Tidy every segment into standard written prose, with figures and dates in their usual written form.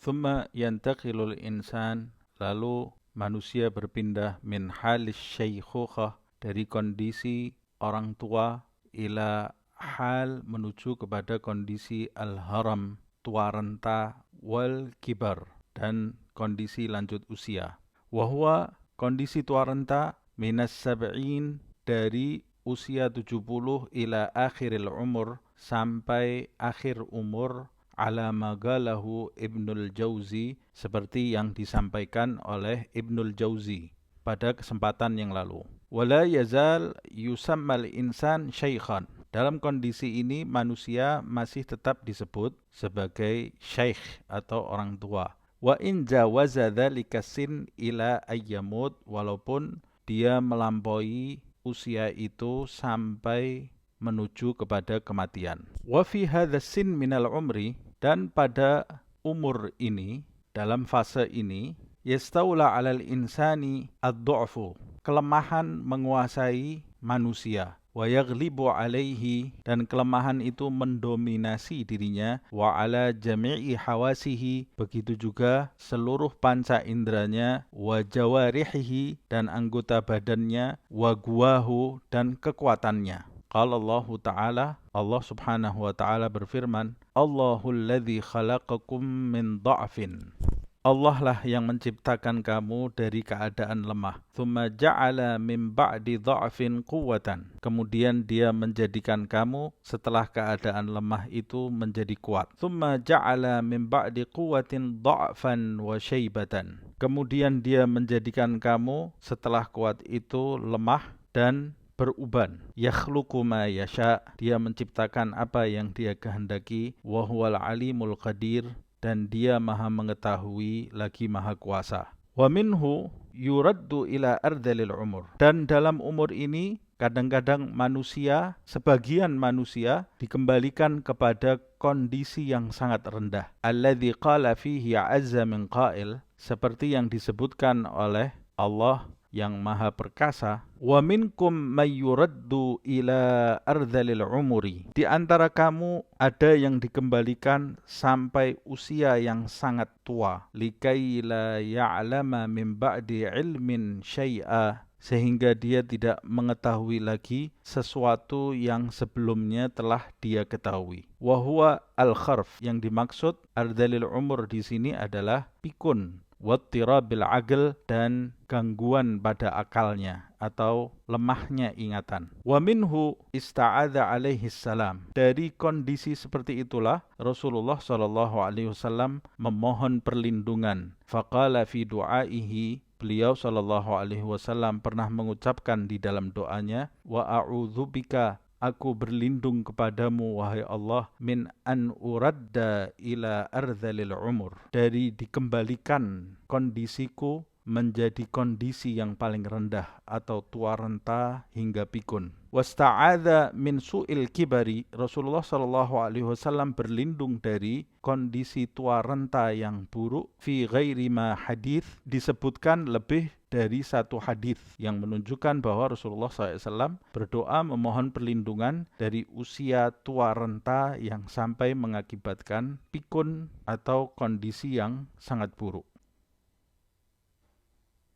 Thumma yantaqilul insan, lalu manusia berpindah min halis syaikhukhah, dari kondisi orang tua, ila hal menuju kepada kondisi al-haram, tua renta, wal kibar, dan kondisi lanjut usia. Wahwa, kondisi tua renta, minas sab'in, dari usia 70 ila akhiril umur, sampai akhir umur, ala magalahu Ibnul Jauzi, seperti yang disampaikan oleh Ibnul Jauzi pada kesempatan yang lalu. Wala yazal yusammal insan syaikhan. Dalam kondisi ini manusia masih tetap disebut sebagai syaikh atau orang tua. Wa in jawaza dzalika sin ila ayyamut, walaupun dia melampaui usia itu sampai menuju kepada kematian. Wa fi hadzal sin minal umri, dan pada umur ini, dalam fase ini, yastaula 'alal insani ad-du'fu, kelemahan menguasai manusia, wa yaghlibu 'alaihi, dan kelemahan itu mendominasi dirinya, wa 'ala jami'i hawasihi, begitu juga seluruh panca inderanya, wa jawarihihi, dan anggota badannya, wa guwahu, dan kekuatannya. Qala Allah Ta'ala, Allah Subhanahu wa Ta'ala berfirman, Allahul ladzi khalaqakum min dha'fin. Allah lah yang menciptakan kamu dari keadaan lemah. Tsumma ja'ala min ba'di dha'fin quwwatan. Kemudian dia menjadikan kamu setelah keadaan lemah itu menjadi kuat. Tsumma ja'ala min ba'di quwwatin dha'fan wa syaibatan. Kemudian dia menjadikan kamu setelah kuat itu lemah dan beruban. Yakhluqu ma yasha, dia menciptakan apa yang dia kehendaki. Wa huwal alimul qadir, dan dia maha mengetahui lagi maha kuasa. Wa minhu yuraddu ila ardalil umur, dan dalam umur ini kadang-kadang manusia, sebagian manusia dikembalikan kepada kondisi yang sangat rendah. Alladzi qala fihi azza min qail, seperti yang disebutkan oleh Allah yang maha perkasa, wa minkum may yuraddu ila ardhalil umuri, di antara kamu ada yang dikembalikan sampai usia yang sangat tua, likai la ya'lama min ba'di ilmin syai'a, sehingga dia tidak mengetahui lagi sesuatu yang sebelumnya telah dia ketahui. Wa huwa al-kharf, yang dimaksud ardhalil umur di sini adalah pikun, wattirabil aql, dan gangguan pada akalnya atau lemahnya ingatan. Wa minhu ista'adza alaihi salam, dari kondisi seperti itulah Rasulullah sallallahu alaihi wasallam memohon perlindungan. Faqala fi du'aihi, beliau sallallahu alaihi wasallam pernah mengucapkan di dalam doanya, wa a'udzubika, aku berlindung kepadamu wahai Allah, min an uradda ila ardhalil umur, dari dikembalikan kondisiku menjadi kondisi yang paling rendah atau tua renta hingga pikun. Wasta'adza min su'il kibari, Rasulullah sallallahu alaihi wasallam berlindung dari kondisi tua renta yang buruk. Fi ghairi ma hadits, disebutkan lebih dari satu hadis yang menunjukkan bahwa Rasulullah SAW berdoa memohon perlindungan dari usia tua renta yang sampai mengakibatkan pikun atau kondisi yang sangat buruk.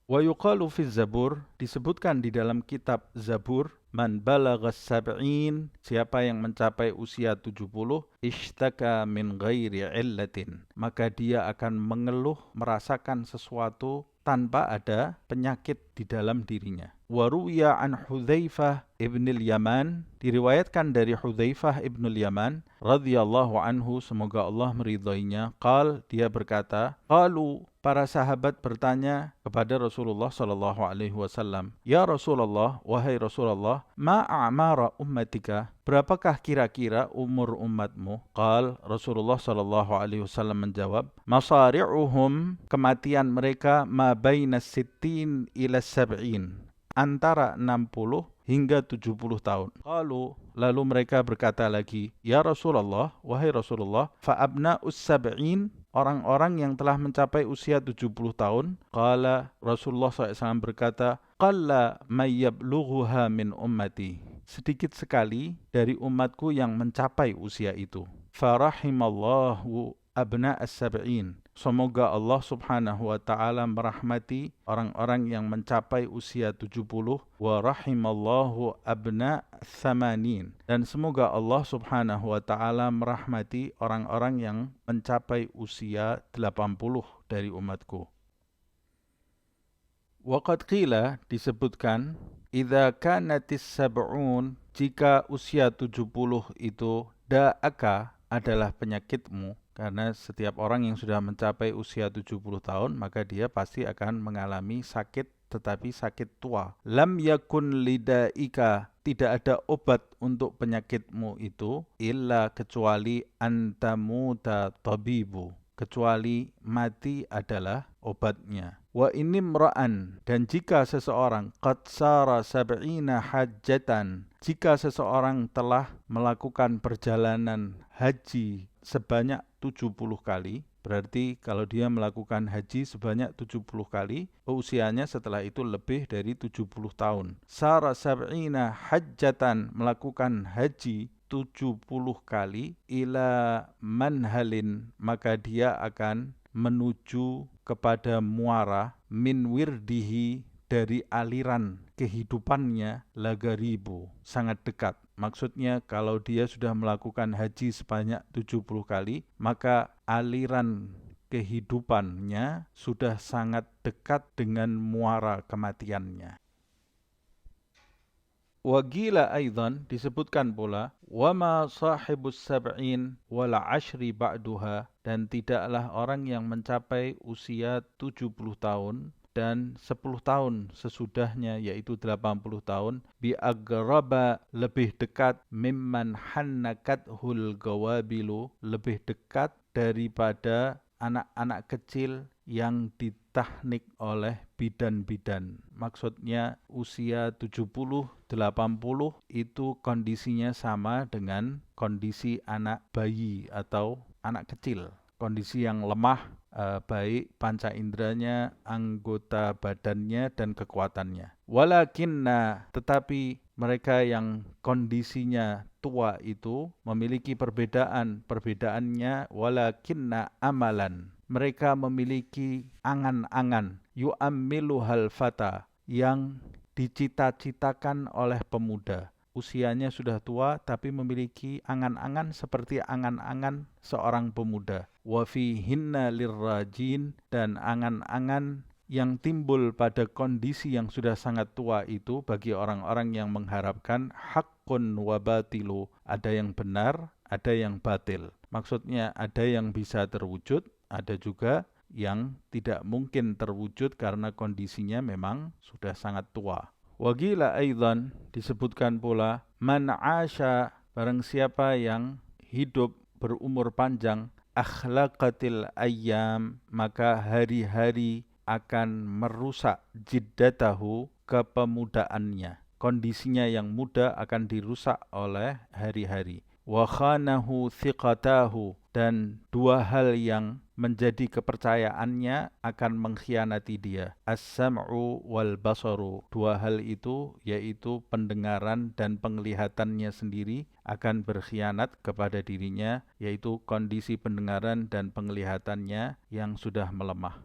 Wa yuqalu fi Zabur, disebutkan di dalam kitab Zabur, man balagha sab'in, siapa yang mencapai usia 70, ishtaka min ghairi illatin, maka dia akan mengeluh, merasakan sesuatu tanpa ada penyakit di dalam dirinya. Wa ruwiya an Hudzaifah ibnul Yaman, diriwayatkan dari Hudzaifah ibnul Yaman radhiyallahu anhu, semoga Allah meridhoinya, qal, dia berkata, qalu, para sahabat bertanya kepada Rasulullah sallallahu alaihi wasallam, ya Rasulullah, wahai Rasulullah, ma a'mara ummatika, berapakah kira-kira umur umatmu? Qal, Rasulullah sallallahu alaihi wasallam menjawab, masari'uhum, kematian mereka, ma baina sittin ila sab'in, antara 60 hingga 70 tahun. Qalu, lalu mereka berkata lagi, ya Rasulullah, wahai Rasulullah, fa abna'us sab'in, orang-orang yang telah mencapai usia 70 tahun. Qala, Rasulullah SAW berkata, qalla may yablughuha min ummati, sedikit sekali dari umatku yang mencapai usia itu. Farahimallahu abna'as sab'in, Semoga Allah subhanahu wa ta'ala merahmati orang-orang yang mencapai usia 70. Wa rahimallahu abna thamanin. Dan semoga Allah subhanahu wa ta'ala merahmati orang-orang yang mencapai usia 80 dari umatku. Waqad qila, disebutkan, idza kanatis sab'un, jika usia 70 itu da'aka, adalah penyakitmu, karena setiap orang yang sudah mencapai usia 70 tahun, maka dia pasti akan mengalami sakit, tetapi sakit tua. Lam yakun lidaika, tidak ada obat untuk penyakitmu itu, illa kecuali antamuta tabibu, kecuali mati adalah obatnya. Wa inimra'an, dan jika seseorang qad sara sab'ina hajjatan, jika seseorang telah melakukan perjalanan haji sebanyak 70 kali, berarti kalau dia melakukan haji sebanyak 70 kali, usianya setelah itu lebih dari 70 tahun. Sara sab'ina hajjatan, melakukan haji 70 kali, ila manhalin, maka dia akan menuju kepada muara, min wirdihi, dari aliran kehidupannya, lagaribu, sangat dekat. Maksudnya kalau dia sudah melakukan haji sebanyak 70 kali, maka aliran kehidupannya sudah sangat dekat dengan muara kematiannya. Wagila aidan, disebutkan pula, wama sahibus sab'in wal ashri ba'duha, dan tidaklah orang yang mencapai usia 70 tahun dan 10 tahun sesudahnya, yaitu 80 tahun, bi'agraba, lebih dekat, mimman hannakathul gawabilu, lebih dekat daripada anak-anak kecil yang ditahnik oleh bidan-bidan. Maksudnya usia 70, 80 itu kondisinya sama dengan kondisi anak bayi atau anak kecil. Kondisi yang lemah, baik panca inderanya, anggota badannya, dan kekuatannya. Walakinna, tetapi mereka yang kondisinya tua itu memiliki perbedaan. Perbedaannya, walakinna amalan, mereka memiliki angan-angan, yu'ammiluhal fata, yang dicita-citakan oleh pemuda. Usianya sudah tua tapi memiliki angan-angan seperti angan-angan seorang pemuda. Wa fihinna lirrajin, dan angan-angan yang timbul pada kondisi yang sudah sangat tua itu bagi orang-orang yang mengharapkan haqqun wa batilu, ada yang benar, ada yang batil. Maksudnya ada yang bisa terwujud, ada juga yang tidak mungkin terwujud karena kondisinya memang sudah sangat tua. Wagila aidan, disebutkan pula, man asya, barang siapa yang hidup berumur panjang, akhlaqatil ayyam, maka hari-hari akan merusak jiddatahu, kepemudaannya. Kondisinya yang muda akan dirusak oleh hari-hari. Wa khanahu thiqatahu, dan dua hal yang menjadi kepercayaannya akan mengkhianati dia. As-sam'u wal basaru, dua hal itu yaitu pendengaran dan penglihatannya sendiri akan berkhianat kepada dirinya, yaitu kondisi pendengaran dan penglihatannya yang sudah melemah.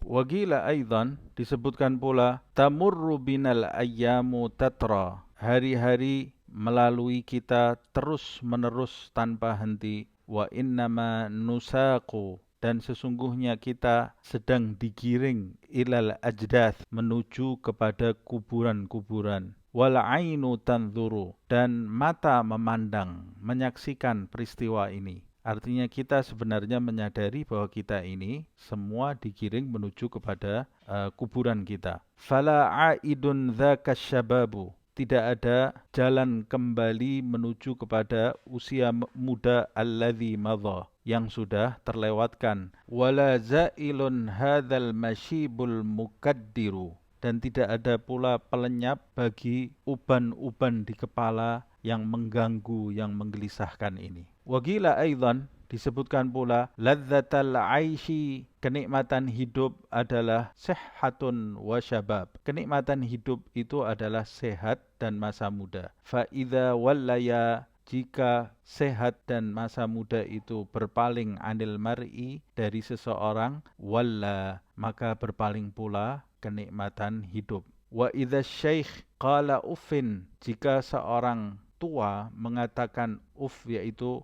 Wagila aidan, disebutkan pula, tamurru binal ayyamu tatra, hari-hari melalui kita terus-menerus tanpa henti. Wa innama nusaqu, dan sesungguhnya kita sedang digiring, ilal ajdath, menuju kepada kuburan-kuburan. Wal ainu tanzuru, dan mata memandang, menyaksikan peristiwa ini. Artinya kita sebenarnya menyadari bahwa kita ini semua digiring menuju kepada kuburan kita. Fala aidun dzaka syababu, tidak ada jalan kembali menuju kepada usia muda alladzi madha, yang sudah terlewatkan. Wala zailun hadzal masyibul mukaddiru, dan tidak ada pula pelenyap bagi uban-uban di kepala yang mengganggu, yang menggelisahkan ini. Wagila aidan, disebutkan pula, ladzatal aishi, kenikmatan hidup adalah sihhatun wa syabab. Kenikmatan hidup itu adalah sehat dan masa muda. Fa idza wallaya, jika sehat dan masa muda itu berpaling anil mar'i dari seseorang, walla maka berpaling pula kenikmatan hidup. Wa idza syekh qala uffin, jika seorang tua mengatakan uff, yaitu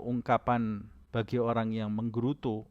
ungkapan bagi orang yang menggerutu,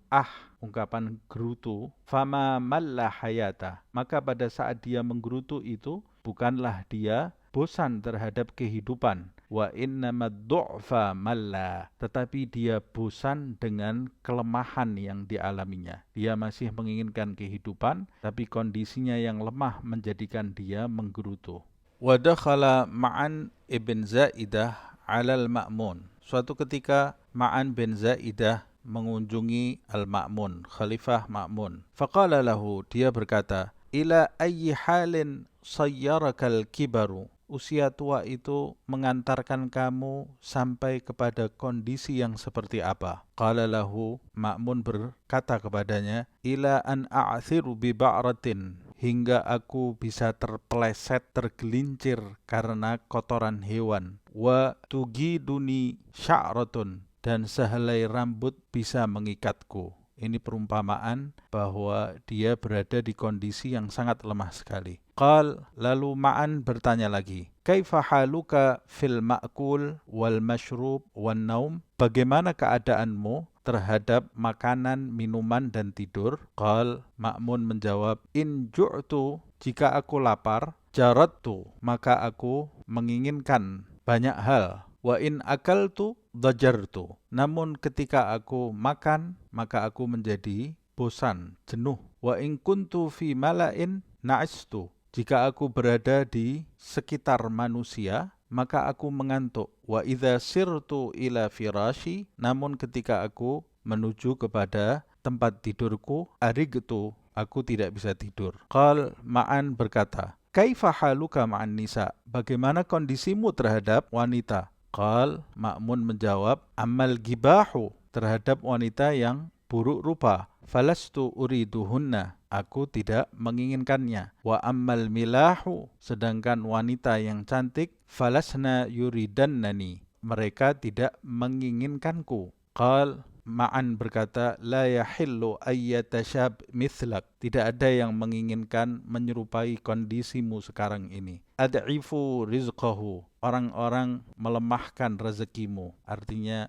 ungkapan gerutu, fama malla hayata, maka pada saat dia menggerutu itu bukanlah dia bosan terhadap kehidupan, wa innamad du'fa malla, tetapi dia bosan dengan kelemahan yang dialaminya. Dia masih menginginkan kehidupan, tapi kondisinya yang lemah menjadikan dia menggerutu. Wa dakhala Ma'an ibn Zaidah alal Ma'mun. Suatu ketika Ma'an bin Zaidah mengunjungi Al-Ma'mun, Khalifah Ma'mun. Faqala lahu, dia berkata, ila ayyi halin sayyarakal kibaru, usia tua itu mengantarkan kamu sampai kepada kondisi yang seperti apa? Qala lahu, Ma'mun berkata kepadanya, ila an a'thiru bi ba'ratin, hingga aku bisa terpeleset, tergelincir karena kotoran hewan. Wa tugiduni sya'ratun, dan sehelai rambut bisa mengikatku. Ini perumpamaan bahwa dia berada di kondisi yang sangat lemah sekali. Qal, lalu Ma'an bertanya lagi, kaifa haluka fil ma'kul wal mashrub wan naum? Bagaimana keadaanmu terhadap makanan, minuman, dan tidur? Qal, Ma'mun menjawab, in ju'tu, jika aku lapar, jaradtu, maka aku menginginkan banyak hal. Wa in akaltu dajartu, namun ketika aku makan, maka aku menjadi bosan, jenuh. Wa in kuntu fi mala'in na'istu, jika aku berada di sekitar manusia, maka aku mengantuk. Wa idza sirtu ila firashi, namun ketika aku menuju kepada tempat tidurku, arigtu, aku tidak bisa tidur. Qal, Ma'an berkata, kaifa haluka ma'an nisa, bagaimana kondisimu terhadap wanita? Qal, Ma'mun menjawab, amal gibahu, terhadap wanita yang buruk rupa, falastu uriduhunna, aku tidak menginginkannya. Wa ammal milahu, sedangkan wanita yang cantik, falasna yuridannani, mereka tidak menginginkanku. Qal, Ma'an berkata, la yahillu ayyatashab mithlak, tidak ada yang menginginkan menyerupai kondisimu sekarang ini. Ad'ifu rizqahu, orang-orang melemahkan rezekimu, artinya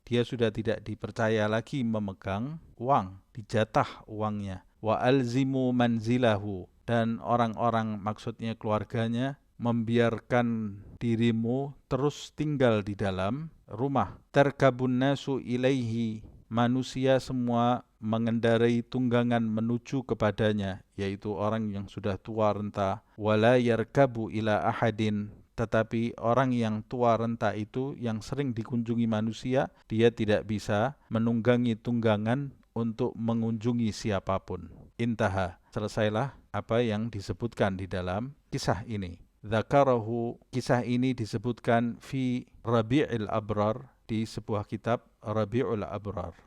dia sudah tidak dipercaya lagi memegang uang, dijatah uangnya. Wa alzimu manzilahu, dan orang-orang, maksudnya keluarganya, membiarkan dirimu terus tinggal di dalam rumah. Terkabun nasu ilaihi, manusia semua mengendarai tunggangan menuju kepadanya, yaitu orang yang sudah tua renta. Wala yarkabu ila ahadin, tetapi orang yang tua renta itu yang sering dikunjungi manusia, dia tidak bisa menunggangi tunggangan untuk mengunjungi siapapun. Intaha, selesailah apa yang disebutkan di dalam kisah ini. Dzakarahu, kisah ini disebutkan fi Rabi'il Abrar, di sebuah kitab Rabi'ul Abrar.